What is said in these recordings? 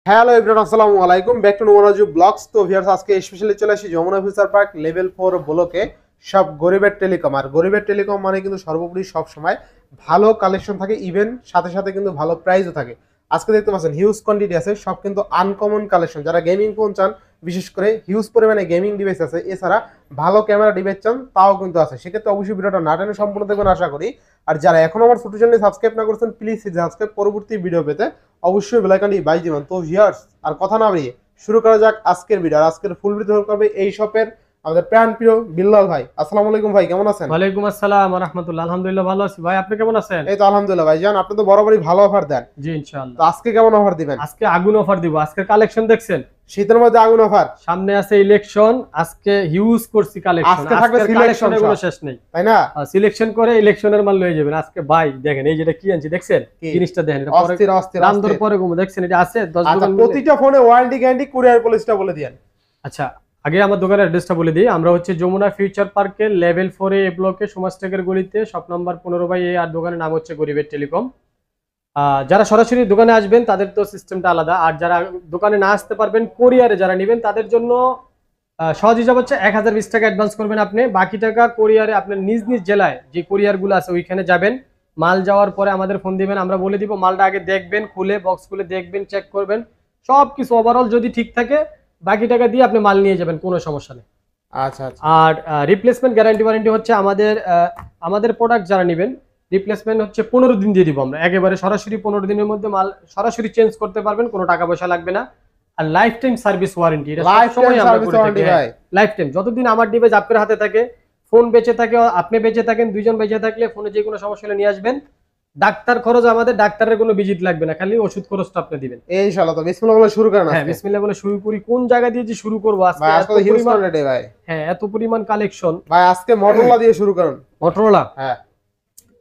Hello everyone, আসসালামু আলাইকুম, back to নোমানাজু blogs. তো ভিউয়ার্স, আজকে স্পেশালি চলে আসি যমুনা ফিউচার পার্ক লেভেল 4 ব্লকে সব গরিবের টেলিকম। আর গরিবের টেলিকম মানে কিন্তু সর্বোপরি সব সময় ভালো কালেকশন থাকে, ইভেন সাথে সাথে কিন্তু ভালো প্রাইসও থাকে। আজকে দেখতে পাচ্ছেন হিউজ কোয়ান্টিটি আছে, সব কিন্তু আনকমন কালেকশন। যারা গেমিং ফোন চান, বিশেষ করে হিউজ পরিমাণে গেমিং ডিভাইস আছে, এছাড়া ভালো ক্যামেরা ডিভাইস চান তাও কিন্তু আছে। সেক্ষেত্রে অবশ্যই ভিডিওটা না টেনে সম্পূর্ণ দেখবেন আশা করি। আর যারা এখন আমার ছোট চ্যানেলে সাবস্ক্রাইব না করছেন, প্লিজ সাবস্ক্রাইব, পরবর্তী ভিডিও পেতে অবশ্যই বেল আইকনটি বাজিয়ে দিবেন। তো ভিউয়ার্স, আর কথা না বাড়িয়ে শুরু করা যাক আজকের ভিডিও। আর আজকের ফুল ভিডিও করবে এই শপের আমাদের প্রাণ প্রিয় বিল্লাল ভাই। আসসালামু আলাইকুম ভাই, কেমন আছেন? ওয়ালাইকুম আসসালাম ওয়া রাহমাতুল্লাহ। আলহামদুলিল্লাহ ভালো আছি ভাই, আপনি কেমন আছেন? এই তো আলহামদুলিল্লাহ ভাই। জান, আপনি তো বরাবরই ভালো অফার দেন। জি ইনশাআল্লাহ। তো আজকে কেমন অফার দিবেন? আজকে আগুন অফার দিব। আজকের কালেকশন দেখছেন, শীতের মধ্যে আগুন অফার। সামনে আছে ইলেকশন, আজকে হিউজ করছি কালেকশন। আজকে থাকবে সিলেকশনের কোনো শেষ নেই, তাই না? সিলেকশন করে ইলেকশনের মাল লয়ে যাবেন আজকে ভাই। দেখেন এই যেটা কি আনছি, দেখছেন জিনিসটা, দেখেন এটা পরে অস্থির অস্থির দাম দর পরে কম। দেখছেন এটা আছে 10 আচ্ছা, দোকান প্রতিটা ফোনে ওয়ারেন্টি গ্যারান্টি কুরিয়ার পলিসিটা বলে দিয়েন। আচ্ছা, আগে আমার দোকানের অ্যাড্রেসটা বলে দিই। আমরা হচ্ছে যমুনা ফিউচার পার্কের লেভেল 4 এ ব্লকে সমাজটেকের গলিতে শপ নাম্বার 15/A। আর দোকানের নাম হচ্ছে গরিবের টেলিকম। যারা সরাসরি দোকানে আসবেন তাদের তো সিস্টেমটা আলাদা, আর যারা দোকানে না আসতে পারবেন কোরিয়ারে যারা নেবেন তাদের জন্য সহজ হিসাব হচ্ছে 1020 টাকা অ্যাডভান্স করবেন আপনি। বাকি টাকা কোরিয়ারে আপনার নিজ নিজ জেলায় যে কোরিয়ারগুলো আছে ওইখানে যাবেন। মাল যাওয়ার পরে আমাদের ফোন দিবেন, আমরা বলে দিব। মালটা আগে দেখবেন, খুলে বক্স খুলে দেখবেন, চেক করবেন, সব কিছু ওভারঅল যদি ঠিক থাকে বাকি টাকা দিয়ে আপনি মাল নিয়ে যাবেন, কোনো সমস্যা নেই। আচ্ছা আচ্ছা। আর রিপ্লেসমেন্ট গ্যারান্টি ওয়ারেন্টি হচ্ছে আমাদের প্রোডাক্ট যারা নেবেন রিপ্লেসমেন্ট হচ্ছে 15 দিন দিয়ে দিব আমরা। একেবারে সরাসরি 15 দিনের মধ্যে মাল সরাসরি চেঞ্জ করতে পারবেন, কোনো টাকা পয়সা লাগবে না। আর লাইফ টাইম সার্ভিস ওয়ারেন্টি, এটা সব সময় আমরা করে থাকি। লাইফ টাইম, যতদিন আমার ডিভাইস আপনার হাতে থাকে, ফোন বেঁচে থাকে, আপনি বেঁচে থাকেন, দুইজন বেঁচে থাকলে ফোনে যে কোনো সমস্যা হলে নিয়ে আসবেন। ডাক্তার খরচ আমাদের, ডাক্তারের কোনো ভিজিট লাগবে না, খালি ওষুধ খরচটা আপনি দিবেন। ইনশাআল্লাহ। তো বিসমিল্লাহ বলে শুরু করেন। হ্যাঁ, বিসমিল্লাহ বলে শুরু করি। কোন জায়গা দিয়ে যে শুরু করব আজকে? আজকে হিউজ কোয়ান্টিটি ভাই। হ্যাঁ, এত পরিমাণ কালেকশন ভাই। আজকে মোটরোলা দিয়ে শুরু করেন। মোটরোলা? হ্যাঁ,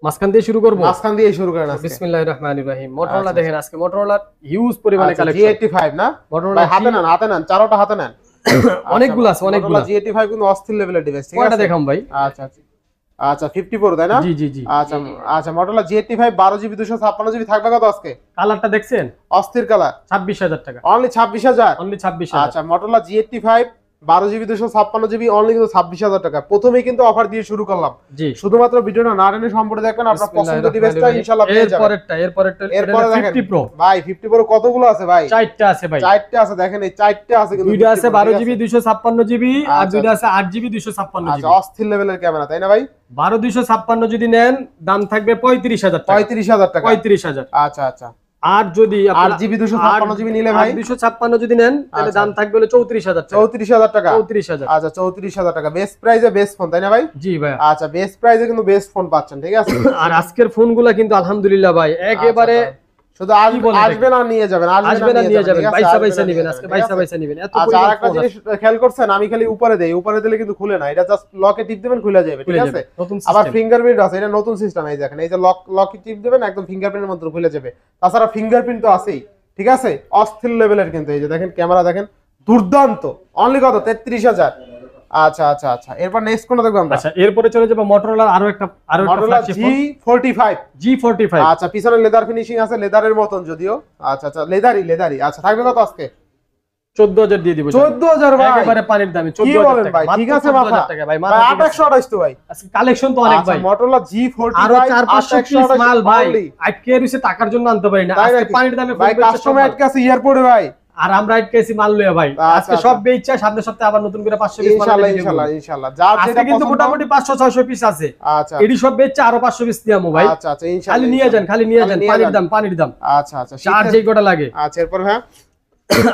মাঝখান দিয়ে শুরু করব। মাঝখান দিয়ে শুরু করেন আজকে। বিসমিল্লাহির রহমানির রহিম। মোটরোলা দেখেন, আজকে মোটরোলার হিউজ পরিমাণে কালেকশন। G85 না? মোটরোলা হাতে নেন, চারোটা হাতে নেন। অনেকগুলো আছে, অনেকগুলো। G85 কিন্তু অস্থির লেভেলের ডিভাইস, ঠিক আছে? কয়টা দেখাম ভাই? আচ্ছা আচ্ছা আচ্ছা, 54 তাই না? জি জি জি। আচ্ছা আচ্ছা, মোটরোলা G85 12GB 256GB থাকবে কত আজকে? কালারটা দেখছেন? অস্থির কালার। 26,000 টাকা অনলি 26,000। অনলি 26,000। আচ্ছা, Motorola G85 12GB 256GB only কিন্তু 26,000 টাকা। প্রথমেই কিন্তু অফার দিয়ে শুরু করলাম। জি, শুধুমাত্র ভিডিওটা না টেনে সম্পূর্ণ দেখবেন, আপনার পছন্দের ডিভাইসটা ইনশাআল্লাহ পেয়ে যাবেন। এরপরে দেখেন 50 প্রো ভাই। 50 প্রো কতগুলো আছে ভাই? 4টা আছে ভাই। 4টা আছে, দেখেন এই 4টা আছে কিন্তু। দুইটা আছে 12GB 256GB আর দুইটা আছে 8GB 256GB। আচ্ছা, অস্থির লেভেলের ক্যামেরা, তাই না ভাই? 12 256 যদি নেন দাম থাকবে 35,000 টাকা। 35,000 টাকা। 35,000। আচ্ছা আচ্ছা। আর যদি 8GB 256GB নিলে ভাই 256 যদি নেন তাহলে দাম থাকবে হলো 34,000 টাকা। 34,000 টাকা। 34,000। আচ্ছা, 34,000 টাকা। বেস্ট প্রাইসে বেস্ট ফোন, তাই না ভাই? জি ভাই। আচ্ছা, বেস্ট প্রাইসে কিন্তু বেস্ট ফোন পাচ্ছেন, ঠিক আছে? আর আজকের ফোনগুলা কিন্তু আলহামদুলিল্লাহ ভাই একেবারে শুধু আসবেন আর নিয়ে যাবেন, আসবেন আর নিয়ে যাবেন। পয়সা নেবেন আজকে, পয়সা নেবেন। এত আচ্ছা, আরেকটা জিনিস খেয়াল করছেন, আমি খালি উপরে দেই, উপরে দিলে কিন্তু খুলে না। এটা জাস্ট লকে টিপ দিবেন, খুলে যাবে, ঠিক আছে? আবার ফিঙ্গারপ্রিন্ট আছে, এটা নতুন সিস্টেম। এই দেখেন, এই যে লকে টিপ দিবেন, একদম ফিঙ্গারপ্রিন্টের মধ্যে খুলে যাবে। তাছাড়া ফিঙ্গারপ্রিন্ট তো আছেই, ঠিক আছে? অস্থির লেভেলের কিন্তু। এই যে দেখেন ক্যামেরা, দেখেন দুর্দান্ত। অনলি কত? 33,000। আচ্ছা আচ্ছা আচ্ছা। এরপর নেক্সট কোনটা দেখব আমরা? আচ্ছা, এরপরে চলে যাব মোটরোলার আরো একটা G45। আচ্ছা, পিছনে লেদার ফিনিশিং আছে, লেদারের মতন যদিও। আচ্ছা আচ্ছা, লেদারি। আচ্ছা, থাকবে কত আজকে? 14,000 দিয়ে দিব। 14,000 ভাই, একেবারে পানির দামে। 14,000 টাকা। ঠিক আছে, মাথা টাকা ভাই। 2828 তো ভাই। আজকে কালেকশন তো অনেক ভাই। মোটরোলা G45 আরো 4-500 পিস মাল ভাই। আজকে এসে টাকার জন্য আনতে পারি না, আজকে পানির দামে ভাই। কাস্টমার আটকে আছে এয়ারপোর্টে ভাই, আর আমরা আটকেছি মাল লইয়া ভাই। আজকে সব বেচা, সামনের সপ্তাহে আবার নতুন করে 500 পিস মাল ইনশাআল্লাহ। যার যেটা কিন্তু মোটামুটি 500-600 পিস আছে। আচ্ছা, এডি সব বেচা, আরো 500 পিস দিয়ামু ভাই। আচ্ছা আচ্ছা, ইনশাআল্লাহ। খালি নিয়ে যান, পানির দাম। আচ্ছা আচ্ছা, চার যেই গোটা লাগে। আচ্ছা, এরপর হ্যাঁ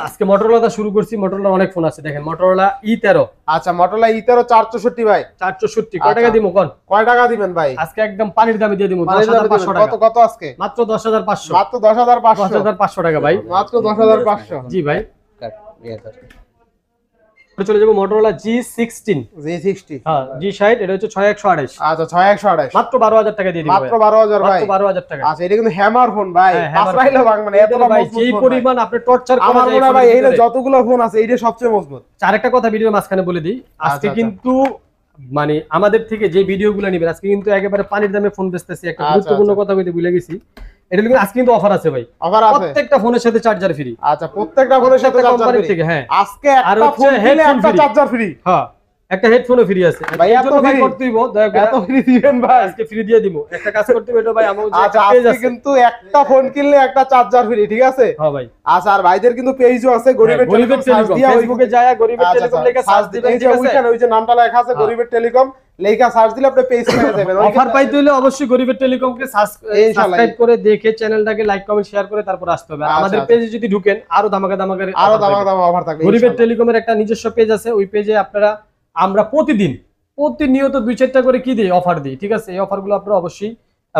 আজকে মোটরোলা শুরু করছি। মোটরোলা অনেক ফোন আছে, দেখেন মোটরোলা E13। আচ্ছা, মোটরোলা E13 464 ভাই। 464 কয় টাকা দিমু কোন? কয় টাকা দিবেন ভাই? আজকে একদম পানির দামে দিয়ে দিমু 10,500 টাকা। কত আজকে? মাত্র 10,500। মাত্র 10,500। 10,500 টাকা ভাই, মাত্র 10,500। জি ভাই। চলে যাবো মোটরোলা G60। হ্যাঁ, G60, এটা হচ্ছে 6128। আচ্ছা, 6128 মাত্র 12,000 টাকা দিয়ে দিই। মাত্র 12,000 ভাই। মাত্র 12,000 টাকা। আচ্ছা, এটা কিন্তু হ্যামার ফোন ভাই। পাঁচরাইলে ভাঙবে না, এতটা মজবুত এই পরিমাণ আপনি টর্চার করেন। আমার মনে হয় ভাই, এইটা যতগুলো ফোন আছে এইটা সবচেয়ে মজবুত। আরেকটা কথা ভিডিওর মাঝখানে বলে দিই, আজকে কিন্তু মানে আমাদের থেকে যে ভিডিওগুলো নেবেন, আজকে কিন্তু একেবারে পানির দামে ফোন বেচতেছি। একটা আচ্ছা, গুরুত্বপূর্ণ কথা বলতে ভুলে গেছি, এটা কিন্তু আজকে কিন্তু অফার আছে ভাই, অফার আছে প্রত্যেকটা ফোনের সাথে চার্জার ফ্রি। আচ্ছা, প্রত্যেকটা ফোনের সাথে চার্জার ফ্রি থেকে, হ্যাঁ। আজকে আর একটা হচ্ছে ফোন কিনলে headphone একটা free। Charger free. হ্যাঁ, একটা হেডফোনও ফ্রি আছে ভাই, এই এত জন্য ভাই free? করতে দিব, দয়া করে এত ফ্রি দিবেন ভাই? আজকে ফ্রি দিয়ে দিব। একটা কাজ করতে হবে, এটা ভাই আমার যে আচ্ছা, পেজ আজকে আছে কিন্তু একটা ফোন কিনলে একটা চার্জার ফ্রি, ঠিক আছে? হ্যাঁ ভাই, আচ্ছা, আর ভাইদের কিন্তু পেজও আছে গরিবের গরিবের টেলিকম, টেলিকম, ফেসবুকে যায় গরিবের টেলিকম লেখা সার্চ দিবেন, এই যে ঠিক আছে? ওইখানে ওই যে নামটা লেখা আছে গরিবের টেলিকম, লেখা সার্চ দিলে আপনি পেজ পেয়ে যাবেন। অফার পাইতে হলে অবশ্যই গরিবের টেলিকমকে ইনশাআল্লাহ। সাবস্ক্রাইব করে দেখে চ্যানেলটাকে লাইক কমেন্ট শেয়ার করে তারপর আসতে হবে। আর আচ্ছা, আমাদের আচ্ছা। পেজে যদি ঢুকেন আরো ধামাকা ধামাকা আরো offer দামা পাইবেন। দামা অফার থাকবে গরিবের ইনশাআল্লাহ। টেলিকমের একটা নিজস্ব পেজ আছে, ওই পেজে আপনারা আমরা প্রতিনিয়ত 2-4টা করে কি দিই, অফার দিই, ঠিক আছে? এই অফারগুলো আপনারা অবশ্যই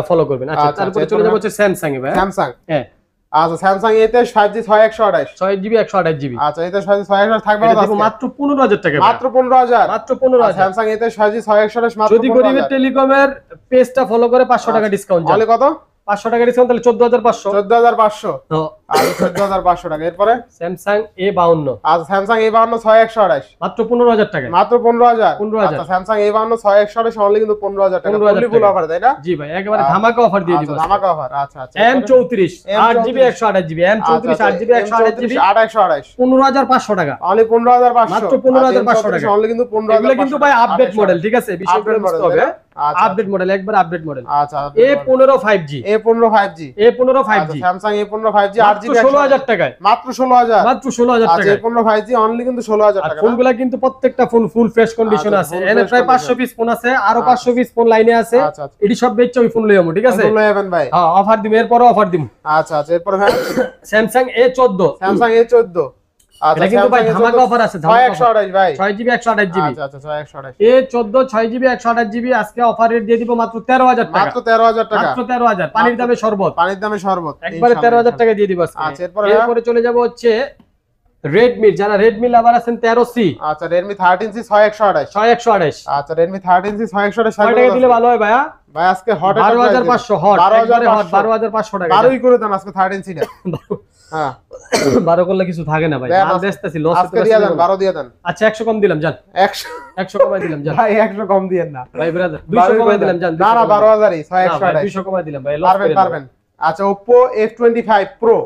ফলো করবেন। আচ্ছা, আচ্ছা, তারপরে আচ্ছা, চলে যাবো এরপরে হচ্ছে স্যামসাং এ ভাই। স্যামসাং, হ্যাঁ, আচ্ছা, স্যামসাং এতে 5G 6128, 6GB 128GB। আচ্ছা, এতে 5G 6128 থাকবে এটা কত দিব আজকে? মাত্র 15,000 টাকা, মাত্র 15000, মাত্র 15,000। স্যামসাং এতে 5G 6128 মাত্র যদি গরিবের 15000। টেলিকমের পেজটা ফলো করে 500 টাকা ডিসকাউন্ট অনলি কত? 500 টাকা ডিসকাউন্ট, তাহলে 14,500। 14500, তো আর 14500 টাকা। এরপরে স্যামসাং A52 আচ্ছা, স্যামসাং A52 6128 মাত্র 15,000 টাকা। মাত্র 15000। 15,000। আচ্ছা, স্যামসাং A52 6128 অনলি কিন্তু 15000 টাকা। 15,000 ফুল টাকা। অফার, তাই না? জি ভাই, একেবারে ধামাকা অফার দিয়ে দিব। আচ্ছা, ধামাকা অফার। আচ্ছা, আচ্ছা। M34 8GB 128GB, M34 8GB 128GB 8128 15,500 টাকা। অনলি 15500, মাত্র 15,500 টাকা। অনলি কিন্তু 15500। এগুলো কিন্তু ভাই আপডেট মডেল, ঠিক আছে? বিষয়গুলো বুঝতে হবে। আচ্ছা, আপডেট মডেল, একবার আপডেট মডেল। আচ্ছা, A15 5G, A15 5G, A15 5G Samsung A15 5G মাত্র 8GB 16,000 টাকায়, মাত্র 16000, মাত্র 16,000 আচ্ছা, টাকায়। A15 5G অনলি কিন্তু 16000 আর টাকা। ফোনগুলা কিন্তু প্রত্যেকটা ফোন ফুল ফ্রেশ কন্ডিশন আচ্ছা, আছে। full এনে fresh প্রায় 500 condition। পিস ফোন আছে, আরো 500 পিস ফোন লাইনে আছে। আচ্ছা, আচ্ছা। এটি সব বেচছে ওই ফোন লই আমু, ঠিক আছে? বলে যাবেন ভাই। হ্যাঁ, অফার দিম, এরপরও অফার দিম। আচ্ছা, আচ্ছা। এরপর ভাই স্যামসাং A14, স্যামসাং A14, আচ্ছা, এটা কিন্তু ভাই ধামাকা অফার আছে, ধামাকা অফার। 6128 ভাই। 6GB 128GB, আচ্ছা, আচ্ছা, 6128 A14 6GB 128GB আজকে অফার রেট দিয়ে দিব মাত্র 13,000 টাকা। মাত্র 13000 টাকা। মাত্র 13,000, পানির দামে শরবত, পানির দামে শরবত, একবারে ইনশাআল্লাহ, 13,000 টাকা দিয়ে দিব আজকে। আচ্ছা, এরপরে এরপরে চলে যাব হচ্ছে রেডমি, যারা রেডমি লাভার আছেন 13C আচ্ছা, Redmi 13C 6128, 6128 আচ্ছা, Redmi 13C 6128 কয় টাকা দিলে ভালো হয় ভাইয়া? ভাই আজকে হট 12,500 হট, একবারে হট 12,500 টাকা। 12ই করে দেন আজকে 13C টা। হ্যাঁ, 12 করলে কিছু থাকে না ভাই, দেন, মাল বেচতেছি, লস আজকে দিয়ে দেন, 12 দিয়ে দেন। আচ্ছা 100 কম দিলাম জান, 100 100 কমাই দিলাম জান ভাই, 100 কম দিয়েন না ভাই, ব্রাদার 200 কমাই দিলাম জান। না, না, 12000ই 6128 200 কমাই দিলাম ভাই, লস পারবেন, করে পারবেন। আচ্ছা, Oppo F25 Pro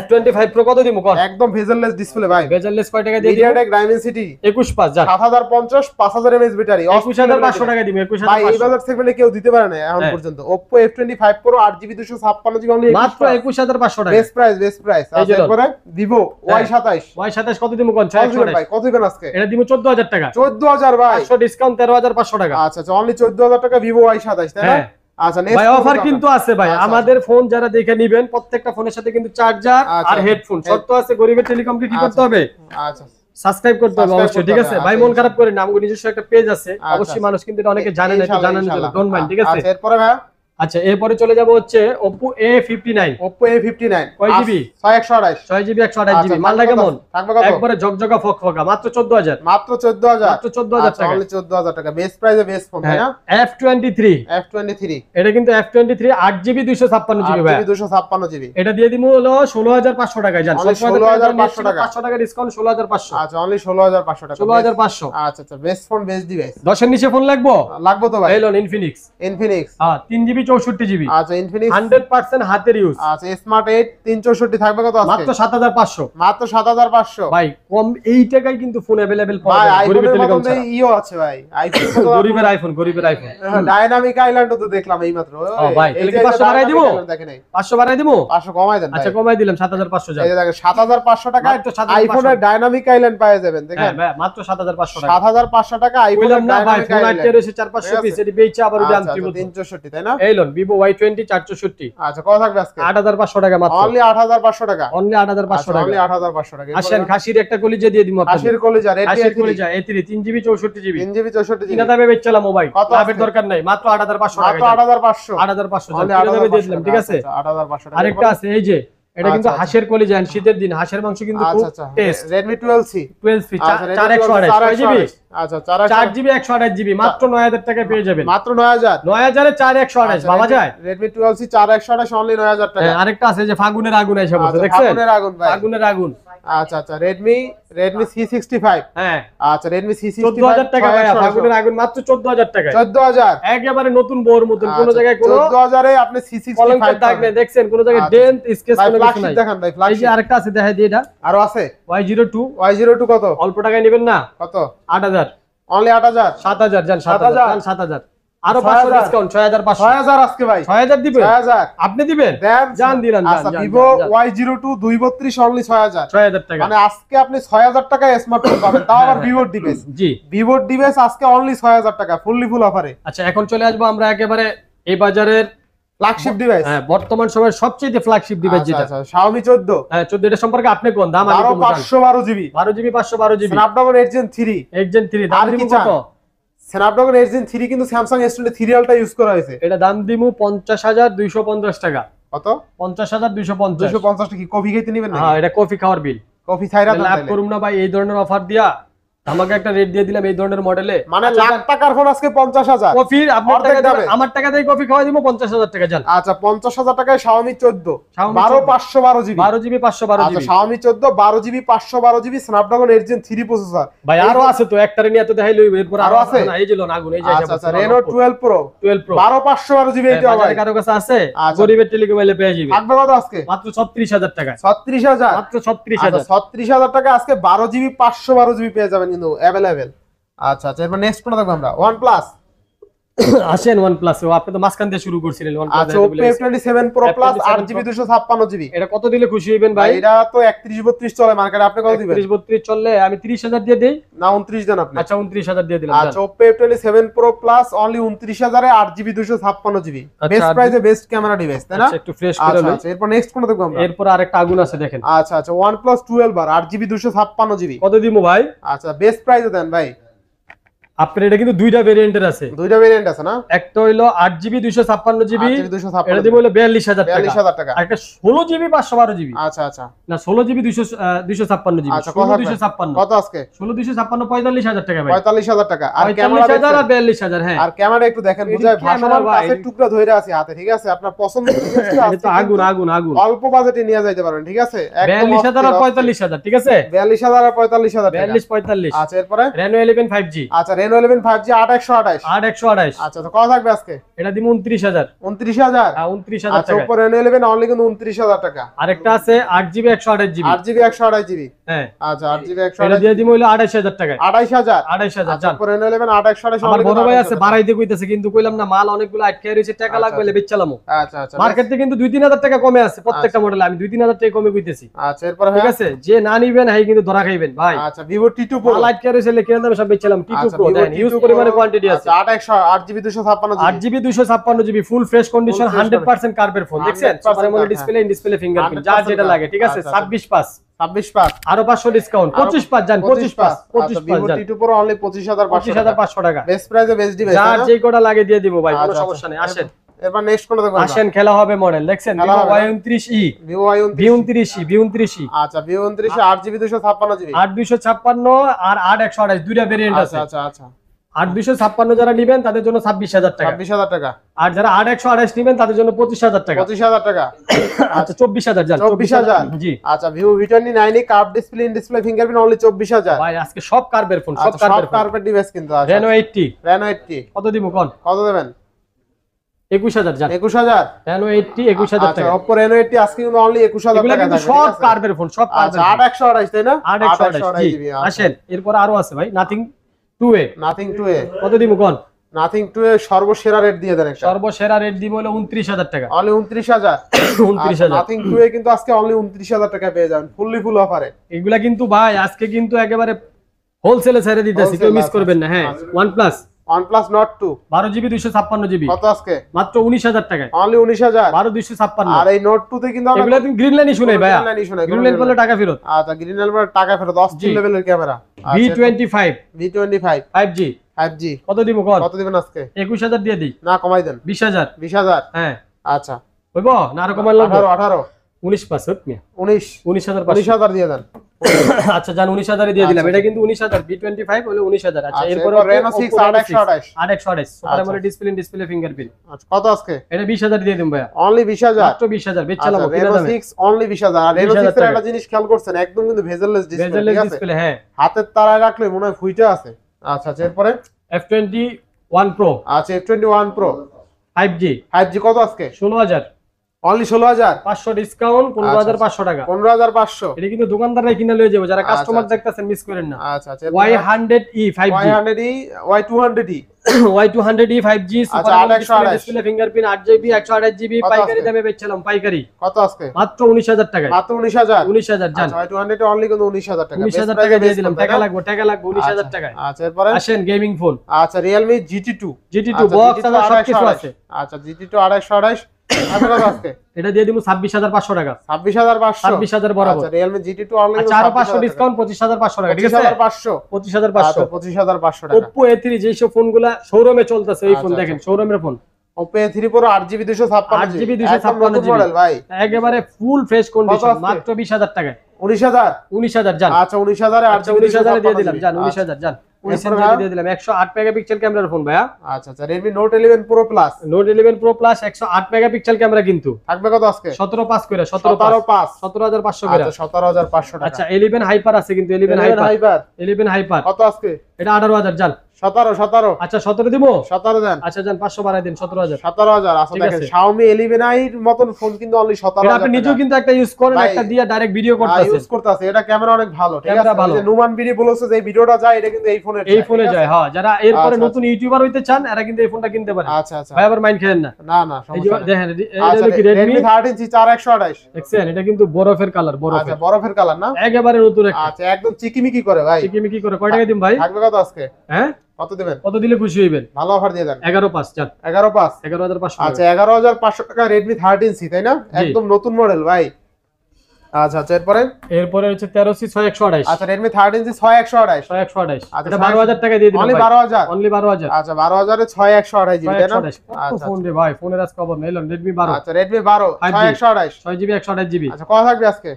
F25 Pro কত দিমু কোন? একদম ভেজেললেস ডিসপ্লে ভাই, বেজারলেস কয় টাকা দিয়ে দিমু? MediaTek Dimensity 21,500 জান, 7050 5000 mAh ব্যাটারি, 21,500 টাকা দিমু। ভাই, এই 21,500 বাজার সেগমেন্টে কেউ দিতে পারে না এখন হ্যাঁ। পর্যন্ত। Oppo F25 Pro 8GB 256GB only মাত্র 21,500 টাকা। Best price, best price. এই যে তারপরে Vivo হ্যাঁ। Y27 Y27 কত দিমু কোন? কত দিবেন 628 ভাই, কত দিবেন আজকে? এটা দিমু 14,000 টাকা, 14000 ভাই। 500 ডিসকাউন্ট 13,500 টাকা। আচ্ছা, আচ্ছা, অনলি 14000 টাকা Vivo Y27, তাই না? হ্যাঁ। আচ্ছা, ভাই নেক্সট অফার কিন্তু আছে ভাই, আচ্ছা, আমাদের ফোন যারা দেখে নিবেন প্রত্যেকটা ফোনের সাথে কিন্তু চার্জার আচ্ছা, আর হেডফোন শর্ত আছে। গরিবের টেলিকমকে কি করতে হবে? আচ্ছা, সাবস্ক্রাইব করতে হবে Subscribe অবশ্যই, করতে ঠিক হবে, আছে আচ্ছা, ভাই? মন খারাপ করে না, আমাদের নিজস্ব একটা পেজ আছে, আচ্ছা, অবশ্যই আচ্ছা। মানুষ কিন্তু এটা অনেকে জানে না, একটু ইনশাআল্লাহ, জানানোর জন্য ইনশাআল্লাহ। ডোন্ট মাইন্ড, ঠিক আছে? আচ্ছা, এরপরে ভাই আচ্ছা, এরপরে চলে যাব হচ্ছে Oppo A59 Oppo A59 কয় জিবি? 6128 6GB 128GB। আচ্ছা, মালটা কেমন? থাকবে কত? একবারে ঝকঝকা ফকফকা, মাত্র 14,000, মাত্র 14000, মাত্র 14,000 আচ্ছা, টাকা। অনলি 14000 টাকা। বেস্ট প্রাইসে বেস্ট ফোন, তাই না? F23 F23 এটা কিন্তু F23 8GB 256GB ভাই, 256GB এটা দিয়ে দিমু হলো 16,500 টাকায় জান। Only 16,500 টাকা। 500 টাকা ডিসকাউন্ট 16,500, আচ্ছা, অনলি 16500 টাকা। 16,500। আচ্ছা, আচ্ছা, বেস্ট ফোন, বেস্ট ডিভাইস 10 এর নিচে ফোন লাগবো? লাগবে তো ভাই। এই লোন ইনফিনিক্স, ইনফিনিক্স, হ্যাঁ 3GB 64GB, আচ্ছা, ইনফিনিক্স 100% হাতের ইউজ, আচ্ছা, স্মার্ট 8 364 থাকবে কত আজকে? মাত্র 7,500 মাত্র 7500 ভাই। কম এই টাকায় কিন্তু ফোন अवेलेबल পাওয়া ভাই। যায় গরিবের আইফোনের টেলিকম মধ্যে ছাড়া। ইও আছে ভাই, আইফোন গরিবের আইফোন, গরিবের আইফোন। ডাইনামিক আইল্যান্ডও তো দেখলাম এইমাত্র। ও ভাই, তাহলে কি 500 বাড়াই দিবো? দেখেন এই 500 বাড়াই দিমু? 500 কমাই দেন ভাই। আচ্ছা কমাই দিলাম 7,500 যান। এই যে দেখেন 7500 টাকায় মাত্র 7,500 আইফোনের ডাইনামিক আইল্যান্ড পাওয়া যাবেন, হ্যাঁ দেখেন ভাই, মাত্র 7,500 টাকা। 7500 টাকা আইফোনের বললাম না ভাই, ডাইনামিক ফোন আটকে আইল্যান্ড রয়েছে 4-500 পিস, এটি বেচে আবার ওই দাম আচ্ছা, দিব। 364 তাই না? এই লোন Vivo Y20 464, আচ্ছা, কত থাকবে আজকে? 8,500 টাকা মাত্র, অনলি 8500 টাকা। অনলি 8,500 টাকা। অনলি 8500 টাকা। আসেন খাসির একটা কলিজা দিয়ে দিমু আপনাদের। আশির কলিজা রেডমি খাসির কলিজা A3 3GB 64GB, 3GB 64GB কিনা দামে বেচলাম মোবাইল, কত লাভের আজকে? দরকার নাই, মাত্র 8,500 টাকা। মাত্র 8500 8,500 অনলি কিনা দামে দিয়ে 8500 দিলাম, ঠিক আছে? 8500 টাকা। আরেকটা আছে এই যে, এটা কিন্তু আচ্ছা, হাঁসের কলিজা, শীতের দিন হাঁসের মাংস কিন্তু খুব আচ্ছা, আচ্ছা, টেস্ট। Redmi 12C 12 ফি আচ্ছা, Redmi 4,128 12C, 6GB আচ্ছা 4GB 128GB মাত্র 9000 টাকায় পেয়ে যাবেন। মাত্র 9000। 9000 এ 4128 বাবা যায়। Redmi 12C 4128 অনলি 9000 টাকা। আরেকটা আছে যে ফাগুনের আগুন এসে বলতে দেখছেন? ফাগুনের আগুন ভাই। ফাগুনের আগুন। আচ্ছা Redmi C65। হ্যাঁ আচ্ছা Redmi C65 14000 টাকা ভাই, ফাগুনের আগুন মাত্র 14000 টাকায়। 14000 একেবারে নতুন বোর মতন, কোন জায়গায় কোনো 14000 এ আপনি C65 কলঙ্কের দাগ নেই, দেখছেন কোন জায়গায় ডেন্ট স্কেচ কোনো কিছু নাই। দেখান ভাই এই ফ্ল্যাগশিপ। যে আরেকটা আছে দেখাই দিই, এটা আরো আছে Y02। Y02 কত? অল্প টাকায় নেবেন না? কত? 8000। অনলি 8000। 7000 জান, 7000 আরো 500 ডিসকাউন্ট 6500। 6000 আজকে ভাই। 6000 দিবেন? 6000 আপনি দিবেন? দেন জান দিলাম জান। আচ্ছা Vivo Y02 232 অনলি 6000। 6000 টাকা। মানে আজকে আপনি 6000 টাকায় স্মার্টফোন পাবেন, তাও আবার Vivo ডিভাইস। জি Vivo ডিভাইস আজকে অনলি 6000 টাকা ফুললি ফুল অফারে। আচ্ছা এখন চলে আসবো আমরা একেবারে এই বাজারের ফ্ল্যাগশিপ ডিভাইস। হ্যাঁ বর্তমান সময়ের সবচেয়ে ফ্ল্যাগশিপ ডিভাইস যেটা। আচ্ছা Xiaomi 14। হ্যাঁ 14 এর সম্পর্কে আপনি কোন দাম? আমি 512GB 12GB 512GB Snapdragon 8 Gen 3। 8 Gen 3 দাম দিমু কত? Snapdragon 8 Gen 3 কিন্তু Samsung S23 সিরিয়ালটা ইউজ করা হয়েছে। এটা দাম দিমু 50250 টাকা। কত? 50250। 250 টাকা কি কফি খাইতে নেবেন নাকি? হ্যাঁ এটা কফি খাওয়ার বিল। কফি ছাইরা দেন লাভ তাইলে। করুম না ভাই এই ধরনের অফার দিয়া। আমাকে একটা রেট দিয়ে দিলাম এই ধরনের মডেলে। মানে লাখ টাকার ফোন আজকে 50000। কফি আপনার টাকা দিয়ে আমার টাকা দিয়ে কফি খাওয়াই দিব 50000 টাকা জান। আচ্ছা 50000 টাকায় Xiaomi 14 Xiaomi 512GB 12GB 512GB। আচ্ছা Xiaomi 14 12GB 512GB Snapdragon 8 Gen 3 processor. ভাই আরো আছে তো, একটারে নিয়ে এত দেখাই লইব, এরপর আরো আছে না এই যে লোন আগুন এই যে আচ্ছা Reno 12 Pro 12 Pro 12512GB এটা ভাই কারো কাছে আছে? আচ্ছা। গরিবের টেলিকমে পেয়ে যাবে থাকবে কত আজকে? মাত্র 36000 টাকা। 36000 মাত্র 36000। 36000 টাকা আজকে 12GB 512GB পেয়ে যাবেন কিন্তু अवेलेबल। আচ্ছা এরপর নেক্সট কোনটা দেখব আমরা? OnePlus। আসেন OnePlus ও আপনি তো মাসখান দিয়ে শুরু করছিলেন OnePlus। আচ্ছা Oppo F27 Pro Plus 8GB 256GB। এটা কত দিলে খুশি হবেন ভাই? এটা তো 31 32 চলে মার্কেটে, আপনি কত দিবেন? 31 32 চললে আমি 30000 দিয়ে দেই না 29 দেন আপনি। আচ্ছা 29000 দিয়ে দিলাম। আচ্ছা Oppo F27 Pro Plus only 29000 এ 8GB 256GB বেস্ট প্রাইসে বেস্ট ক্যামেরা ডিভাইস, তাই না? আচ্ছা একটু ফ্রেশ করে লই। আচ্ছা এরপর নেক্সট কোনটা দেখব আমরা? এরপর আরেকটা আগুন আছে দেখেন। আচ্ছা OnePlus 12 আর 8GB 256GB কত দিমু ভাই? আচ্ছা বেস্ট প্রাইসে দেন ভাই। আপনার এটা কিন্তু দুইটা ভেরিয়েন্টের আছে। দুইটা ভেরিয়েন্ট আছে না? একটা হইলো 8GB 256GB 8GB 256 এটা দিব হলো 42000 টাকা। 42000 টাকা। আর একটা 16GB 512GB। আচ্ছা না 16GB 256GB। আচ্ছা 256 কত আজকে? 16256 45000 টাকা ভাই। 45000 টাকা। আর ক্যামেরা 45000 আর 42000 হ্যাঁ। আর ক্যামেরা একটু দেখেন বুঝায় ভাসমান কাছের টুকরা ধরে আছে হাতে, ঠিক আছে? আপনার পছন্দ এটা তো আগুন আগুন আগুন। অল্প বাজেটে নিয়ে যাইতে পারবেন, ঠিক আছে? 42000 আর 45000 ঠিক আছে? 42000 আর 45000 টাকা। 42 45। আচ্ছা এরপরে Reno 11 5G। আচ্ছা Reno 11 5G 8128। 8128। আচ্ছা তো কত থাকবে আজকে? এটা দিমু 29000। 29000? হ্যাঁ 29000 আচ্ছা টাকা। উপর Reno 11 অনলি কিন্তু 29000 টাকা। আরেকটা আছে 8GB 128GB। 8GB 128GB। হ্যাঁ আচ্ছা 8GB এটা 128 দিয়ে দিমু হলো 28000 টাকা। 28000? 28000 জান। উপর Reno 11 8128 আমার বড় ভাই আছে বাড়াই দিয়ে কইতাছে কিন্তু কইলাম না মাল অনেকগুলো আটকে রইছে, টাকা লাগবে বলে বেচলামও। আচ্ছা মার্কেটে কিন্তু 2-3000 টাকা কমে আছে প্রত্যেকটা মডেলে, আমি 2-3000 টাকা কমে কইতেছি। আচ্ছা এরপর ঠিক আছে যে না নিবেন হাই কিন্তু ধরা খাইবেন ভাই। আচ্ছা Vivo T2 Pro মাল আটকে রইছে কিনা দামে সব বেচলাম। T2 Pro দেন ইউজ পরিমাণে কোয়ান্টিটি আছে। 8GB 256GB 8GB 256GB full fresh condition 100% কার্বের ফোন দেখছেন? Super AMOLED display, in display fingerprint যা যেটা লাগে, ঠিক আছে? 26 পাস 26 আরো 500 ডিসকাউন্ট 25 পাস জান 25 পাস 25 পাস Vivo জান। T2 Pro অনলি 25500 টাকা বেস্ট প্রাইসে বেস্ট ডিভাইস, যার যেই কোটা লাগে দিয়ে দিব ভাই, কোনো আচ্ছা, সমস্যা নেই। আসেন এরপর নেক্সট কোনটা দেখব? আসেন খেলা হবে মডেল দেখছেন? খেলা Vivo হবে। Y29e Vivo Y29 V29e আচ্ছা Vivo 29 8GB 256GB 8256 আর 8128 দুইটা ভেরিয়েন্ট আছে। আচ্ছা 8256 যারা নেবেন তাদের জন্য 26000 টাকা। 26000 টাকা। আর যারা 8128 নেবেন তাদের জন্য 25000 টাকা। 25000 টাকা। আচ্ছা 24000 জান। 24000 জি আচ্ছা Vivo V29 curve display, in display fingerprint only 24000 ভাই আজকে সব কার্বের ফোন, সব আচ্ছা, কার্বের সব ফোন। কার্ভেট ডিভাইস কিন্তু আছে। Reno 80 Reno 80 কত দিব কোন? কত দেবেন? 21000 জান। 21000 Reno 80 21000 আচ্ছা টাকা। Oppo Reno 80 আজকে কিন্তু অনলি 21000 এগুলা টাকা কিন্তু থাকবে, সব ঠিক আছে? কার্বের ফোন, সব আচ্ছা কার্বের। 8128 তাই না? 8128 জি। আচ্ছা। আসেন এরপর আরো আছে ভাই নাথিং 2A Nothing 2A কত দিব কোন? Nothing 2A সর্বসেরা রেট দিয়ে দেন একটা। সর্বসেরা রেট দিব হলো 29000 টাকা। অনলি 29000 29000 Nothing 2A কিন্তু আজকে অনলি 29000 টাকা পেয়ে যাবেন ফুললি ফুল অফারে। এগুলা কিন্তু ভাই আজকে কিন্তু একেবারে হোলসেলে ছেড়ে দিতেছি, কেউ মিস করবেন না। হ্যাঁ OnePlus OnePlus Nord 2 12GB 256GB কত আজকে? মাত্র 19000 টাকায়। অনলি 19000 12256 আর এই Nord 2 তে কিন্তু আমরা এগুলা তুমি গ্রিন লাইনই শুনে ভাইয়া, Green line ই শুনে, গ্রিন লাইন করলে টাকা ফেরত। আচ্ছা গ্রিন লাইন এর টাকা ফেরত অস্থির জি। লেভেলের camera. V25 V25 5G 5G কত দিব কোন? কত দিবেন আজকে? 21000 দিয়ে দিই না কমাই দেন 20000 20000 হ্যাঁ আচ্ছা হইব না আরো কমাই লাগবে? 18 19 পাস হত মিয়া 19 19500 19000 দিয়ে দেন আচ্ছা জান 19000 এ দিয়ে দিলাম। আচ্ছা, এটা কিন্তু 19000 B25 হলো 19000। আচ্ছা আচ্ছা, এরপর এরপর Reno 6 8128 8128 সুপার আচ্ছা। AMOLED display fingerprint. আচ্ছা কত আজকে? এটা 20000 দিয়ে দিন ভাইয়া, অনলি 20000 মাত্র 20000 বেচলাম আচ্ছা কিনা Reno দামে। 6 অনলি 20000 আর Reno 20,000 6 এর একটা জিনিস খেয়াল করছেন একদম কিন্তু ভেজেললেস ডিসপ্লে, বেজেলের ঠিক আছে? ডিসপ্লে, হ্যাঁ। হাতের তারায় রাখলে মনে হয় ফুইটা আছে। আচ্ছা আচ্ছা এরপরে F21 Pro আচ্ছা F21 Pro 5G 5G কত আজকে? 16000, অনলি 16500 500 ডিসকাউন্ট 15500 টাকা। 15500 এটা কিন্তু দোকানদাররা কিনে লয়ে যাবে, যারা আচ্ছা, কাস্টমার আচ্ছা। দেখতাছেন মিস করেন না। আচ্ছা আচ্ছা Y100e 5G Y100e Y200e Y200e 5G super আচ্ছা, AMOLED 828 display fingerprint 8GB 128GB কত পাইকারি আজকে? দামে বেচছিলাম, পাইকারি কত আজকে? মাত্র 19000 টাকায়। মাত্র 19000 19000 জান, আচ্ছা Y200 এ অনলি কিন্তু 19000 টাকা 19000 টাকা দিয়ে দিলাম। টাকা লাগবে 19000 টাকায়। আচ্ছা এরপরে আসেন গেমিং ফোন আচ্ছা Realme GT2 GT2 আচ্ছা, বক্স GT2 আর সবকিছু আছে। আচ্ছা GT2 2828 কত টাকা আজকে? এটা দিয়ে দিমু 26500 টাকা, 26500 26000 বরাবর। আচ্ছা Realme GT2 অনলি আচ্ছা আরো 500 ডিসকাউন্ট 25500 টাকা, ঠিক আছে? 25500 25500। আচ্ছা 25500 টাকা Oppo A3 যেই সব ফোনগুলা শোরুমে চলতেছে, এই ফোন আচ্ছা, দেখেন শোরুমের phone, Oppo A3 Pro 8GB 256 8GB একদম নতুন 256 মডেল ভাই, একেবারে ফুল ফ্রেশ কন্ডিশন, আজকে? মাত্র 20000 টাকায়। 19000 19000 জান, আচ্ছা 19000 এ আচ্ছা 8GB 19000 দিয়ে দিলাম জান, 256 19000 জান, এরপরে 19000 ভাইয়া? দিয়ে দিলাম। 108 মেগাপিক্সেল ক্যামেরার ফোন ভাইয়া, আচ্ছা আচ্ছা Redmi Note 11 Pro Plus Note 11 Pro Plus 108 megapixel camera কিন্তু থাকবে কত আজকে? 17.5 করে 17.5 17500 করে। আচ্ছা 17500 টাকা আচ্ছা 11 হাইপার আছে কিন্তু, 11 হাইপার 11 হাইপার কত আজকে? এটা 18000 জান। 17 আচ্ছা 17 দিব, 17 দেন আচ্ছা জান 500 বাড়াই দিন 17000। 17000 আচ্ছা ঠিক দেখেন আছে। Xiaomi 11i এর মতন ফোন কিন্তু অনলি এটা 17000 আপনি নিজেও কিন্তু একটা ইউজ করেন, ভাই, একটা দিয়ে ডাইরেক্ট ভিডিও করতেছেন, ইউজ করতেছে, এটা ক্যামেরা অনেক ভালো, ঠিক ক্যামেরা আছে? ভালো। এই যে নুমান বিডি বলেছে যে এই ভিডিওটা যায় এটা কিন্তু এই ফোনে এই ফোনে যায়। হ্যাঁ যারা এরপরে আচ্ছা, নতুন ইউটিউবার হইতে চান এরা কিন্তু এই ফোনটা কিনতে পারে। আচ্ছা আচ্ছা ভাই আবার মাইন্ড খেলেন না। না না এই যে সমস্যা নেই। দেখেন এটা আচ্ছা হলো কি Redmi Redmi 13C 4128 দেখছেন, এটা কিন্তু বরফের কালার, আচ্ছা বরফের বরফের কালার না? একেবারে নতুন একটা। আচ্ছা একদম চিকিমিকি করে ভাই, চিকিমিকি করে কয় টাকা দিম ভাই? থাকবে কত আজকে? হ্যাঁ কত দিবেন? কত দিলে খুশি হইবেন? ভালো অফার দিয়ে দেন। 11.5 জান, 11.5 11500 আচ্ছা 11500 টাকা Redmi 13C তাই না? একদম নতুন মডেল ভাই। আচ্ছা আচ্ছা এরপরে হচ্ছে 13C 6128। আচ্ছা Redmi 13C 6128 6128 আচ্ছা, এটা 12000 টাকা দিয়ে দিলাম অনলি ভাই, 12000 অনলি 12000। আচ্ছা 12000 এ 6128 জিবি তাই না? 6128 কত ফোন রে ভাই, ফোনের আজ খবর নেই। Redmi 12 আচ্ছা Redmi 12 6128 6GB 128GB আচ্ছা কত থাকবে আজকে?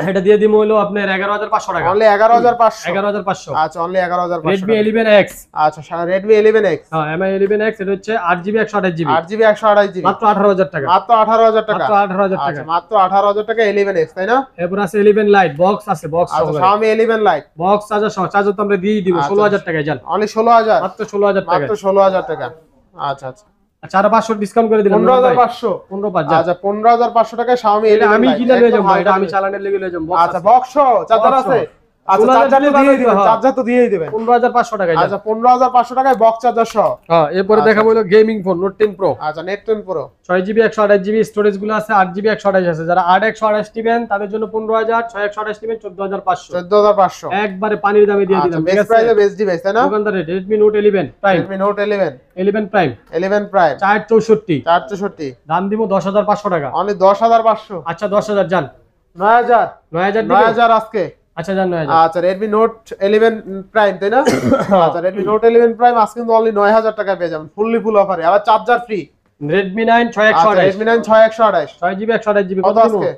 এটা দিয়ে দিমু হলো আপনার 11500 টাকা, অনলি 11500 11500। আচ্ছা অনলি 11500 Redmi 11X, আচ্ছা Redmi 11X হ্যাঁ MI 11X এটা হচ্ছে 8GB 128GB 8GB 128GB মাত্র 18000 টাকা, মাত্র 18000 টাকা মাত্র 18000 টাকা। আচ্ছা মাত্র 18000 টাকা 11X তাই না? এরপর আছে 11 Lite বক্স আছে, বক্স আচ্ছা Xiaomi 11 Lite বক্স চার্জার সহ, চার্জার তো আমরা দিয়ে দিব আচ্ছা, 16000 টাকায় জান, অনলি 16000 মাত্র 16000 টাকা। মাত্র 16000 টাকা আচ্ছা আচ্ছা আচ্ছা আর 500 ডিসকাউন্ট করে দিলাম 15500 15.5 জান। আচ্ছা 15500 টাকায় Xiaomi এটা 11 আমি Lite, কিনা লয়ে একদম যাব ভাই, এটা হালকা আমি দামে। চালানের লেগে লয়ে যাব। আচ্ছা বক্স চার্জার আছে, আচ্ছা 16,000 চার্জার তো দিয়ে দিবেন, হ্যাঁ। চার্জার তো দিয়েই দিবেন 15500 টাকায় জান। আচ্ছা 15500 টাকায় বক্স চার্জার সহ হ্যাঁ এরপরে আচ্ছা, দেখাবো হলো গেমিং ফোন Note 10 Pro আচ্ছা Net 10 Pro 6GB 128GB storage গুলো আছে, 8GB 128 আছে। যারা 8 128 নেবেন তাদের জন্য 15000, 6 128 নেবেন 14500, 14500 একবারে পানির দামে দিয়ে আচ্ছা দিলাম, ঠিক বেস্ট আছে? প্রাইসে বেস্ট ডিভাইস তাই না? দোকানদারে Redmi Note 11 Prime, Redmi Note 11 11 Prime 11 Prime 464 464 দাম দিব 10500 টাকা। অনলি 10500 আচ্ছা 10000 জান, 9000 9000 দিবেন? 9000 আজকে আচ্ছা জান 9000। আচ্ছা Redmi Note 11 Prime তাই না? আচ্ছা Redmi Note 11 Prime আজকে কিন্তু অনলি 9000 টাকা পেয়ে যাবেন ফুল অফারে, আবার চার্জার ফ্রি। Redmi 9 আচ্ছা 6128 Redmi 9 6128 6GB 128GB কত কত দিব? আজকে?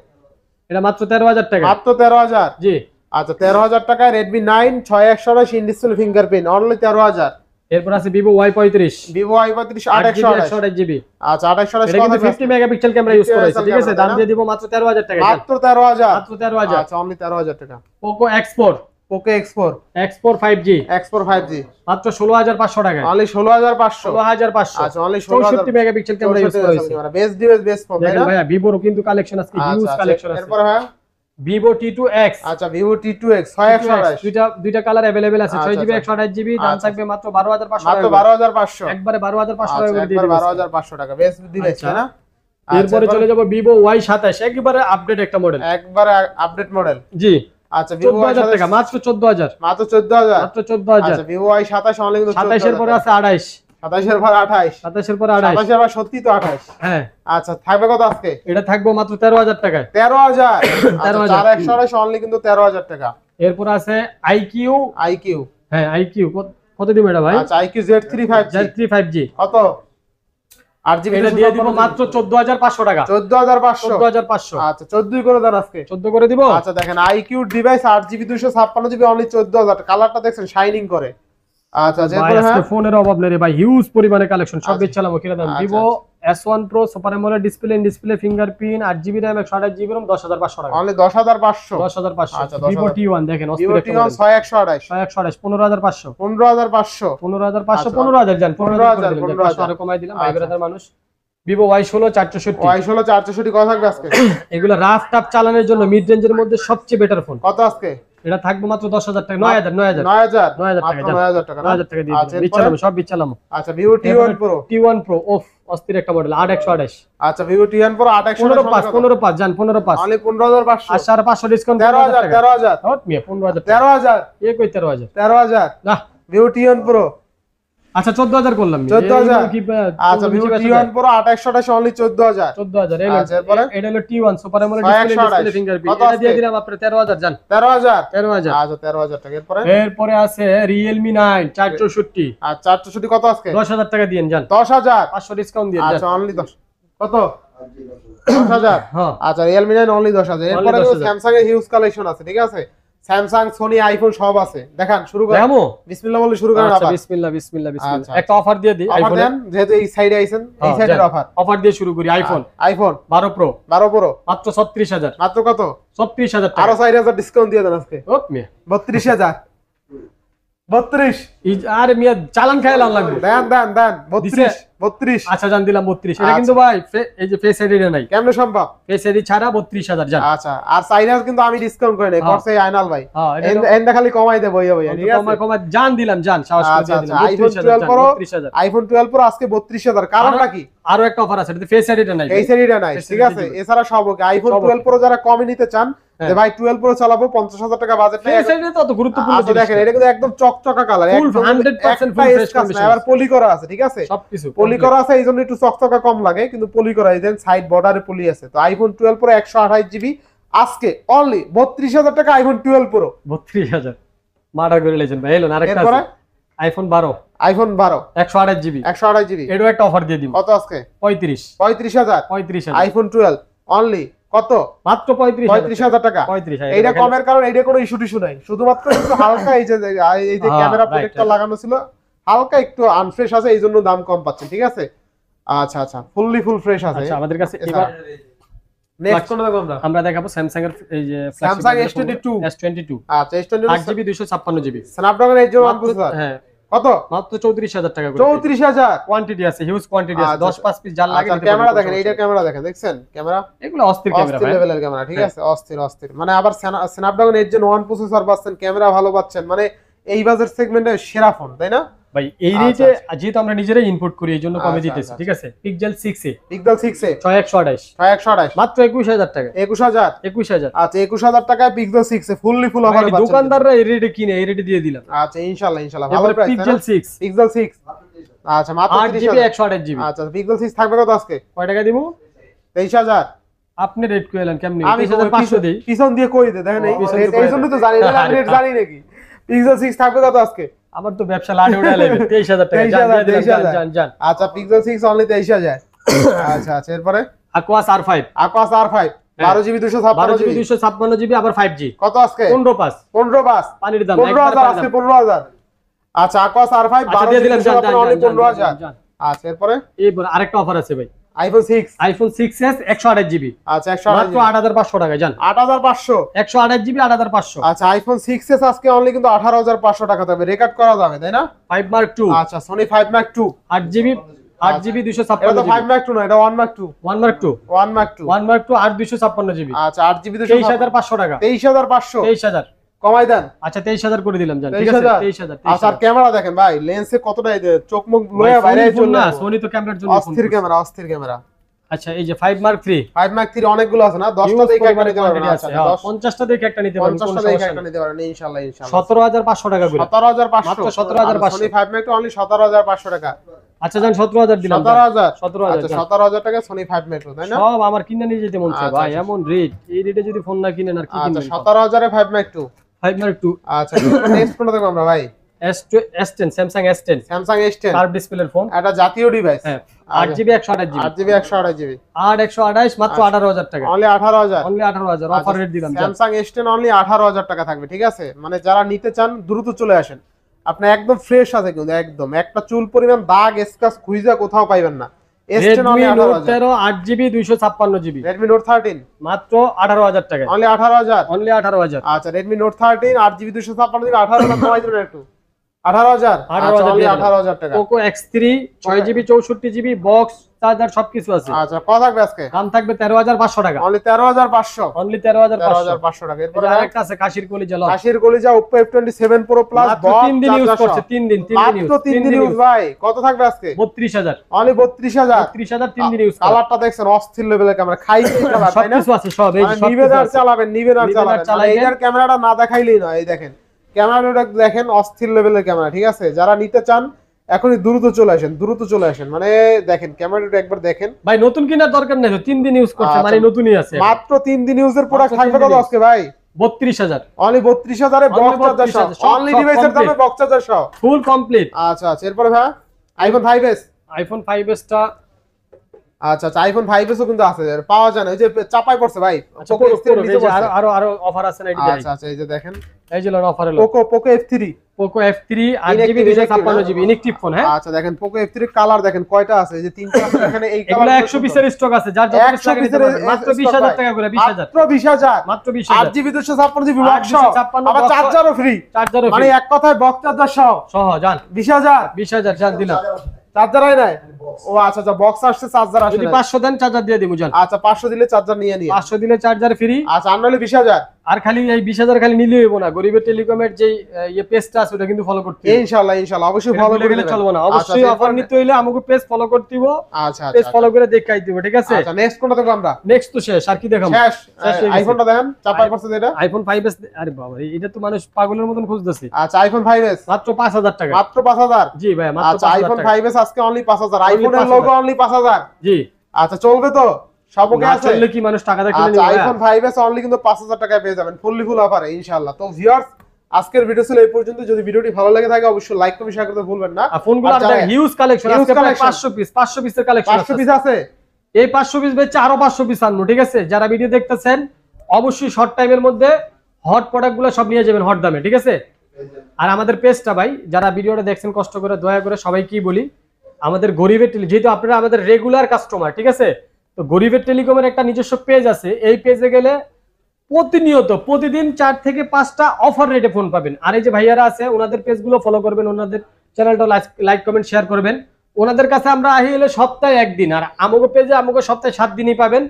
এটা মাত্র 13000 টাকা। মাত্র 13000 জি আচ্ছা 13000 টাকায় Redmi 9 6128 in display fingerprint only 13000। এরপর আছে Vivo Y35 Vivo Y35 8GB 8128 128GB আচ্ছা 2828 এটা কিন্তু 50 মেগাপিক্সেল ক্যামেরা ইউজ করা হয়েছে, ঠিক আছে? দাম দিয়ে দিব মাত্র 13000 টাকা জান, মাত্র 13000 মাত্র 13000। আচ্ছা অনলি 13000 টাকা। Poco X4 Poco X4 X4 5G X4 5G মাত্র 16500 টাকা, অনলি 16500 16500। আচ্ছা অনলি 64 মেগাপিক্সেল ক্যামেরা ইউজ করা হয়েছে। বেস্ট ডিভাইস বেস্ট ফোন তাই দেখেন না? ভাইয়া ভিভোর কিন্তু কালেকশন আছে, হিউজ আচ্ছা কালেকশন আছে। এরপর হ্যাঁ Vivo T2X আচ্ছা Vivo T2X 6128 দুইটা কালার अवेलेबल আছে, আচ্ছা, 6GB আচ্ছা। 128GB দাম আচ্ছা, থাকবে মাত্র 12500 মাত্র টাকা, 12500 একবারে 12500 টাকা আচ্ছা করে দিয়ে একবার দিবেন। 12500 টাকা বেস্ট ডিভাইস আচ্ছা। তাই না? এরপরে চলে যাব Vivo Y27 একবারে আপডেট একটা মডেল, একবার আপডেট মডেল জি আচ্ছা Vivo 14000 টাকা, মাত্র 14000, মাত্র 14000 মাত্র 14000। আচ্ছা Vivo Y27 অনলি কিন্তু 27 এর পরে আছে 28, 27 এর পর 28 27 এর পরে 28, 27 এর পর সত্যি তো 28 হ্যাঁ আচ্ছা থাকবে কত আজকে? এটা থাকবে মাত্র 13000 টাকায়। 13000 13,000 4128 অনলি কিন্তু 13000 টাকা। এরপর আছে IQ, IQ হ্যাঁ IQ কত দিব এটা ভাই? আচ্ছা IQ Z3 5G Z3 5G কত? 8GB এটা দিয়ে দিব মাত্র 14500 টাকা। 14500 14500। আচ্ছা 14 করে দেন আজকে। 14 করে দিব। আচ্ছা দেখেন IQ device 8GB 256GB only 14000। কালারটা দেখছেন শাইনিং করে। আচ্ছা ভাই আজকে ফোনের অভাব নেই রে ভাই, হিউজ পরিমাণে কালেকশন সব বেচলাম। কিরা দাম? আচ্ছা, Vivo S1 Pro super AMOLED display, display fingerprint, 8GB RAM 128GB ROM 10500 টাকা। অনলি 10500। 10500। আচ্ছা Vivo T1 দেখেন Vivo অস্থির T1 6128 128 15500 15500 15500 15000 জান 15000 15000 আরো কমাই দিলাম ভাই ব্রাদার মানুষ। Vivo Y16 460 Y16 460 কত থাকবে আজকে? এগুলো রাফ টাফ চালানোর জন্য মিড রেঞ্জের মধ্যে সবচেয়ে বেটার ফোন। কত আজকে? এটা থাকবে মাত্র 10000 টাকা। 9000 9000 টাকা। 9000 টাকা 9000 টাকা দিয়ে দিলাম। বিচ্ছালাম সব বিচ্ছালাম। আচ্ছা Vivo T1 Pro T1 Pro ওফ অস্থির একটা মডেল 8128। আচ্ছা Vivo T1 Pro 8128 155 জান 15500 অনলি 15500 আর 500 ডিসকাউন্ট 13000 হট মিয়া 15000 13000 এ কই 13000 13000 না Vivo T1 Pro আচ্ছা 14000 করলাম 14000 কি আচ্ছা Vivo T1 Pro 8128 অনলি 14000 14000 আচ্ছা এরপরে এটা হলো T1 super AMOLED display fingerprint এটা দিয়ে দিলাম আপনি 13000 জান 13000 আচ্ছা 13000 টাকা এরপরে আছে Realme 9 464 আর 460 কত আজকে 10000 টাকা দিয়েন জান 10000 500 ডিসকাউন্ট দিয়ে আচ্ছা অনলি 10 কত 10000 হ্যাঁ আচ্ছা Realme 9 অনলি 10000 এরপরে Samsung এর হিউজ কালেকশন আছে ঠিক আছে স্যামসাং সোনি আইফোন সব আছে দেখান শুরু করেন দেখামো বিসমিল্লাহ বলে শুরু করেন আচ্ছা আবার বিসমিল্লাহ বিসমিল্লাহ বিসমিল্লাহ আচ্ছা, একটা অফার দিয়ে দিই অফার আইফোন দেন যেহেতু এই সাইডে আইছেন এই সাইডের অফার দিয়ে শুরু করি আইফোন 12 Pro মাত্র 36000 মাত্র কত 36000 টাকা আরো 4000 ডিসকাউন্ট দিয়ে দেন আজকে ওপ মিয়া 32000 32 আরে মিয়া চালান খাইলাম লাগবে দেন 32 আচ্ছা জান দিলাম 32 এটা কিন্তু ভাই এই যে ফেস আইডি নাই কেমনে সম্ভব ফেস আইডি ছাড়া 32000 জান আচ্ছা আর চাইনার কিন্তু আমি ডিসকাউন্ট করে নেই করছে আইনাল ভাই এন্ড খালি কমাই দেব ভাইয়া ঠিক আছে কমাই জান দিলাম জান সাহস করে দিয়ে দিলাম আইফোন 12 প্রো আইফোন 12 প্রো আজকে 32000 কারণটা কি আরো একটা অফার আছে এটা ফেস আইডিটা নাই ফেস আইডিটা নাই ঠিক আছে এছাড়া সব ওকে আইফোন 12 প্রো যারা কমে নিতে চান যে ভাই 12 প্রো চালাবো 50000 টাকা বাজেট নাই ফেস আইডি তো অত গুরুত্বপূর্ণ জিনিস দেখেন এটা কিন্তু একদম চকচকা কালার একদম 100% ফুল ফ্রেশ কন্ডিশন আবার পলি করা আছে ঠিক আছে সবকিছু পলি করা আছে এইজন্য একটু চকচকা কম লাগে কিন্তু পলি করা এই দেন সাইড বর্ডারে পলি আছে তো আইফোন 12 প্রো 128GB আজকে অনলি 32000 টাকা আইফোন 12 প্রো 32000 মার্ডার করে লেছেন ভাই এলো আরেকটা এরপরে আইফোন 12 128GB এটাও একটা অফার দিয়ে দিব কত আজকে 35000 আইফোন 12 অনলি কত মাত্র 35000 টাকা 35 এইটা কমের কারণ এইটা কোনো ইস্যু টিস্যু নাই শুধুমাত্র একটু হালকা এই যে ক্যামেরা প্রোটেক্টর লাগানো ছিল হালকা একটু আনফ্রেশ আছে এইজন্য দাম কম পাচ্ছেন ঠিক আছে আচ্ছা ফুল ফ্রেশ আছে আচ্ছা আমাদের কাছে এবার নেক্সট কোন দেখব আমরা দেখাবো স্যামসাং এর এই যে স্যামসাং S22 আচ্ছা S22 8GB 256GB Snapdragon 8 processor হ্যাঁ কত মাত্র 34000 টাকা করে 34000 কোয়ান্টিটি আছে হিউজ কোয়ান্টিটি আছে 10 পিস জাল লাগে ক্যামেরা দেখেন এইটা ক্যামেরা দেখেন দেখছেন ক্যামেরা এগুলো অস্থির ক্যামেরা ভাই লেভেলের ক্যামেরা ঠিক আছে অস্থির মানে আবার স্ন্যাপড্রাগন 8 Gen 1 প্রসেসর পাচ্ছেন ক্যামেরা ভালো পাচ্ছেন মানে এই বাজার সেগমেন্টে সেরা ফোন তাই না ভাই এই রেটে যেহেতু আমরা নিজেরাই ইনপুট করি এইজন্য কমে দিতেছি ঠিক আছে পিক্সেল 6 এ 6128 মাত্র 21000 টাকা 21000 আচ্ছা 21000 টাকায় পিক্সেল 6 এ ফুললি ফুল অফারে পাচ্ছেন দোকানদাররা এই রেটে কিনে এই রেটে দিয়ে দিলাম আচ্ছা ইনশাআল্লাহ ভালো প্রাইস পিক্সেল 6 আচ্ছা মাত্র 8GB 128GB আচ্ছা পিক্সেল 6 থাকবে কত আজকে কয় টাকা দিব 23000 আপনি রেট কইলেন কেমনে 23500 দেই পিছন দিয়ে কই দে দেখেন এইজন্য তো জানি না আমি রেট জানি নাকি পিক্সেল 6 থাকবে কত আজকে আমার তো ব্যবসা লাড়ে উড়ে লাগবে 23000 টাকা জান আচ্ছা পিক্সেল 6 অনলি 23000 আচ্ছা এরপরে Aquas R5 12GB 256GB আবার 5G কত আজকে 15 পানির দাম 15000 আজকে 15000 আচ্ছা Aquas R5 12GB অনলি 15000 আচ্ছা এরপরে আরেকটা অফার আছে ভাই আইফোন 6s 128GB আচ্ছা 128GB মাত্র 8500 টাকা জান 8500 128GB 8500 আচ্ছা আইফোন 6s আজকে অনলি কিন্তু 18500 টাকা তবে রেকর্ড করা যাবে তাই না 5 Mark 2 আচ্ছা Sony 5 Mark 2 8GB 256GB এটা তো 5 Mark 2 না এটা 1 Mark 2 1 Mark 2 1 Mark 2 1 Mark 2 8 256GB আচ্ছা 8GB 23500 টাকা 23000 কমাই দেন আচ্ছা 23000 করে দিলাম জান ঠিক আছে 23000 আচ্ছা ক্যামেরা দেখেন ভাই লেন্সে কতটা চোখ মুখ লয়ে বাইরে চলে না সোনি তো ক্যামেরার জন্য অস্থির ক্যামেরা আচ্ছা এই যে 5 Mark 3 5 Mark 3 অনেকগুলো আছে না 10টা দেখে একটা নিতে পারবেন আচ্ছা 50টা দেখে একটা নিতে পারবেন 50টা দেখে একটা নিতে পারবেন ইনশাআল্লাহ 17500 টাকা করে 17500 মাত্র 17500 Sony 5 Mark 2 অনলি 17500 টাকা আচ্ছা জান 17000 দিলাম 17000 আচ্ছা 17000 টাকা Sony 5 Mark 2 তাই না সব আমার কিনে নিয়ে যেতে মন চায় ভাই এমন রেট এই রেটে যদি ফোন না কিনেন আর কি কিনবেন আচ্ছা 17000 এ 5 Mark 2 5 Mark 2 আচ্ছা নেক্সট কোনটা দেখব আমরা ভাই S10 Samsung S10 Samsung S10 curve ডিসপ্লের ফোন, এটা জাতীয় ডিভাইস। হ্যাঁ 8GB 128GB 8GB 128GB 8 মাত্র আচ্ছা। 18000 টাকা, অনলি 18000। অনলি 18000 অফার রেট দিলাম। স্যামসাং S10 অনলি 18000 টাকা থাকবে, ঠিক আছে? মানে যারা নিতে চান দ্রুত চলে আসেন। আপনি একদম ফ্রেশ আছে কিন্তু, একদম একটা চুল পরিমাণ দাগ স্ক্র্যাচ খুঁজা কোথাও পাইবেন না। S10 only 18000। 8GB 256GB Redmi Note 13 মাত্র 18000 টাকা, অনলি 18000। অনলি 18000। আচ্ছা Redmi Note 13 8GB 256GB 18000 কমাই দিবেন একটু, 18000। আচ্ছা অনলি 18000 টাকা। Poco X3 6GB 64GB box charger সবকিছু আছে। আচ্ছা কত থাকবে আজকে? দাম থাকবে 13500 টাকা, অনলি 13500। অনলি 13500 13500 টাকা। এরপর আরেকটা আছে কাশির কলিজা লক, কাশির কলিজা Oppo F27 Pro Plus মাত্র 3 দিন ইউজ করছে, 3 দিন মাত্র 3 দিন ইউজ ভাই। কত থাকবে আজকে? 32000, অনলি 32000। 33000 3 দিন ইউজ করা। কালারটা দেখছেন অস্থির লেভেলের ক্যামেরা, খাইছে কালার তাই না? সবকিছু আছে সব, এই যে নিবেন আর চালাবেন, নিবেন আর নিবেন আর চালাবেন। চালাইবেন। এইটার ক্যামেরাটা না দেখাইলেই নয়। এই দেখেন ক্যামেরাটা দেখেন, অস্থির লেভেলের ক্যামেরা, ঠিক আছে? যারা নিতে চান এখনই দ্রুত চলে আসেন, দ্রুত চলে আসেন। মানে দেখেন ক্যামেরাটা একবার দেখেন ভাই, নতুন কেনার দরকার নাই তো, 3 দিন ইউজ করছে আচ্ছা। মানে নতুনই আছে। মাত্র 3 দিন ইউজের প্রোডাক্ট মাত্র থাকবে 3 কত দিন আজকে ভাই? 32000, অনলি 32000 এ বক্স চার্জার সহ, 32,000 অনলি সব ডিভাইসের দামে complete। বক্স চার্জার সহ। Full complete. আচ্ছা আচ্ছা এরপরে ভাই আইফোন 5s। আইফোন 5s টা আচ্ছা আচ্ছা আইফোন 5s ও কিন্তু আছে, পাওয়া যায় না, ওই যে চাপাই পড়ছে ভাই। আচ্ছা Poco F3 নিচে পড়ছে। আরো অফার আছে না এটা? আচ্ছা আচ্ছা এই যে দেখেন এই যে লোন অফার হলো Poco F3। Poco F3 8GB 256GB inactive phone. হ্যাঁ আচ্ছা দেখেন Poco F3 কালার দেখেন কয়টা আছে, এই যে তিনটা আছে এখানে। এই এগুলো কালার 100 পিসের স্টক আছে, যার যত পিস লাগে নিতে পারবেন। মাত্র 20000 টাকা করে, 20000 মাত্র 20000 মাত্র 20000 8GB 256GB বক্স সহ, 256 আবার box সহ। চার্জারও ফ্রি। চার্জারও মানে এক কথায় বক্স চার্জার সহ সহ জান 20000। 20000 জান দিলাম। চার্জার আই নাই? ও আচ্ছা আচ্ছা বক্স আসছে, চার্জার আসে যদি না। 500 দেন চার্জার দিয়ে দিমু জান। আচ্ছা 500 দিলে চার্জার নিয়ে 500 দিলে চার্জার ফ্রি। আচ্ছা আর নাহলে 20000। আর খালি এই 20000 খালি নিলে হইব না, গরিবের টেলিকমের যে পেজটা আছে ওটা কিন্তু ফলো করতে হবে। ইনশাআল্লাহ ইনশাআল্লাহ অবশ্যই ফলো ফলো গেলে চলবে না, অবশ্যই অফার নিতে হইলে আমাকে পেজ ফলো করতে দিব। আচ্ছা পেজ আচ্ছা ফলো করে দেখাই দিব, ঠিক আছে? আচ্ছা নেক্সট কোনটা দেখব আমরা? নেক্সট তো শেষ, আর কি দেখাবো? শেষ। শেষ হয়ে গেছে। আইফোনটা দেখেন চাপাই পড়ছে যেটা। আইফোন 5s, আরে বাবা এটা তো মানুষ পাগলের মতন খুঁজতেছে। আচ্ছা আইফোন 5s মাত্র 5000 টাকা। মাত্র 5000। জি ভাই মাত্র আচ্ছা 5000 আইফোন টাকা। 5s আজকে অনলি 5000, Only আইফোনের 5000 লোগো অনলি 5000। জি আচ্ছা চলবে তো? সব ওকে না আছে? চললে কি মানুষ টাকা দিয়ে কিনে আচ্ছা নিবে? আইফোন 5s অনলি কিন্তু 5000 টাকায় পেয়ে যাবেন, ফুললি ফুল অফারে ইনশাআল্লাহ। তো ভিউয়ার্স আজকের ভিডিও ছিল এই পর্যন্ত। যদি ভিডিওটি ভালো লাগে থাকে অবশ্যই লাইক কমেন্ট শেয়ার করতে ভুলবেন না। আর ফোনগুলো আচ্ছা, আর হিউজ কালেকশন, huge আজকে প্রায় collection। 500 পিসের কালেকশন 500 পিস আছে। এই 500 পিস বেচে আরো 500 পিস আনবো, ঠিক আছে? যারা ভিডিও দেখতেছেন অবশ্যই শর্ট টাইমের মধ্যে হট প্রোডাক্টগুলো সব নিয়ে যাবেন হট দামে, ঠিক আছে? আর আমাদের পেজটা ভাই যারা ভিডিওটা দেখছেন কষ্ট করে দয়া করে সবাইকেই বলি, আমাদের গরিবের টেলি, যেহেতু আপনারা আমাদের রেগুলার কাস্টমার, ঠিক আছে? তো গরিবের টেলিকমের একটা নিজস্ব পেজ আছে, এই পেজে গেলে প্রতিনিয়ত প্রতিদিন 4 থেকে 5টা অফার রেটে ফোন পাবেন। আর এই যে ভাইয়ারা আছে ওনাদের পেজগুলো ফলো করবেন, ওনাদের চ্যানেলটা লাইক কমেন্ট শেয়ার করবেন। ওনাদের কাছে আমরা আহি হলে সপ্তাহে 1 দিন, আর আমাগো পেজে আমাগো সপ্তাহে 7 দিনই পাবেন,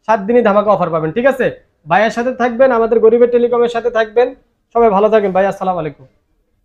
7 দিনই ধামাকা অফার পাবেন, ঠিক আছে? ভাইয়ার সাথে থাকবেন, আমাদের গরিবের টেলিকমের সাথে থাকবেন। সবাই ভালো থাকবেন ভাই, আসসালামু আলাইকুম।